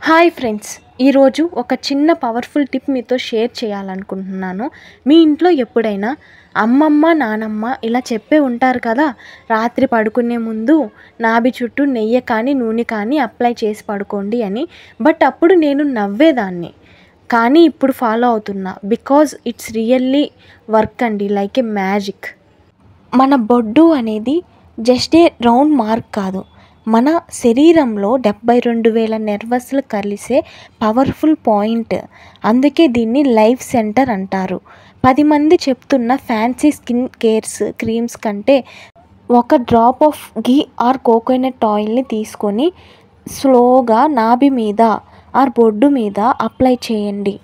Hi friends, ఈరోజు ఒక చిన్న పవర్ఫుల్ టిప్ మీతో షేర్ చేయాలనుకుంటున్నాను. మీ ఇంట్లో ఎప్పుడైనా అమ్మమ్మ, నానమ్మ ఇలా చెప్పే ఉంటారు కదా, రాత్రి పడుకునే ముందు నాభి చుట్టూ నెయ్యి కానీ నూనె కానీ అప్లై చేసి పడుకోండి అని. బట్ అప్పుడు నేను నవ్వేదాన్ని, కానీ ఇప్పుడు ఫాలో అవుతున్నా. బికాజ్ ఇట్స్ రియల్లీ వర్క్ అండి, లైక్ ఏ మ్యాజిక్. మన బొడ్డు అనేది జస్ట్ ఏ రౌండ్ మార్క్ కాదు, మన శరీరంలో 72,000 నెర్వస్లు కలిసే పవర్ఫుల్ పాయింట్. అందుకే దీన్ని లైఫ్ సెంటర్ అంటారు. 10 మంది చెప్తున్న ఫ్యాన్సీ స్కిన్ కేర్స్ క్రీమ్స్ కంటే ఒక drop of ghee are coconut ఆయిల్ని తీసుకొని స్లోగా నాభి మీద ఆర్ బొడ్డు మీద అప్లై చేయండి.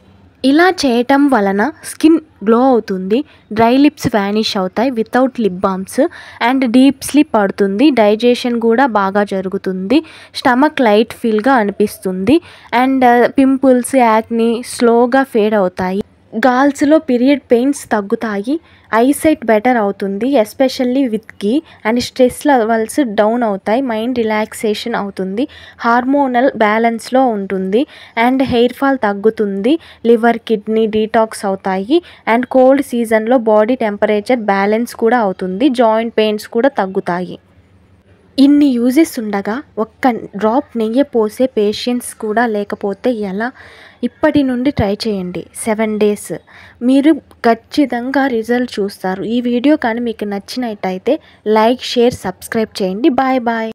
ఇలా చేయటం వలన స్కిన్ గ్లో అవుతుంది, డ్రై లిప్స్ వ్యానిష్ అవుతాయి without lip balms, and deep sleep పడుతుంది. డైజెషన్ కూడా బాగా జరుగుతుంది, స్టమక్ లైట్ ఫీల్గా అనిపిస్తుంది, అండ్ పింపుల్స్, యాక్ని స్లోగా ఫేడ్ అవుతాయి. గర్ల్స్లో పీరియడ్ పెయిన్స్ తగ్గుతాయి, ఐసైట్ బెటర్ అవుతుంది especially with ghee, and stress levels down అవుతాయి, మైండ్ రిలాక్సేషన్ అవుతుంది, హార్మోనల్ బ్యాలెన్స్లో ఉంటుంది, అండ్ హెయిర్ ఫాల్ తగ్గుతుంది, లివర్ కిడ్నీ డీటాక్స్ అవుతాయి, అండ్ కోల్డ్ సీజన్లో బాడీ టెంపరేచర్ బ్యాలెన్స్ కూడా అవుతుంది, జాయింట్ పెయిన్స్ కూడా తగ్గుతాయి. ఇన్ని యూజెస్ ఉండగా ఒక్క డ్రాప్ నెయ్యి పోసే పేషెన్స్ కూడా లేకపోతే ఎలా? ఇప్పటి నుండి ట్రై చేయండి. 7 days మీరు ఖచ్చితంగా రిజల్ట్ చూస్తారు. ఈ వీడియో కానీ మీకు నచ్చినట్టయితే లైక్, షేర్, సబ్స్క్రైబ్ చేయండి. Bye bye.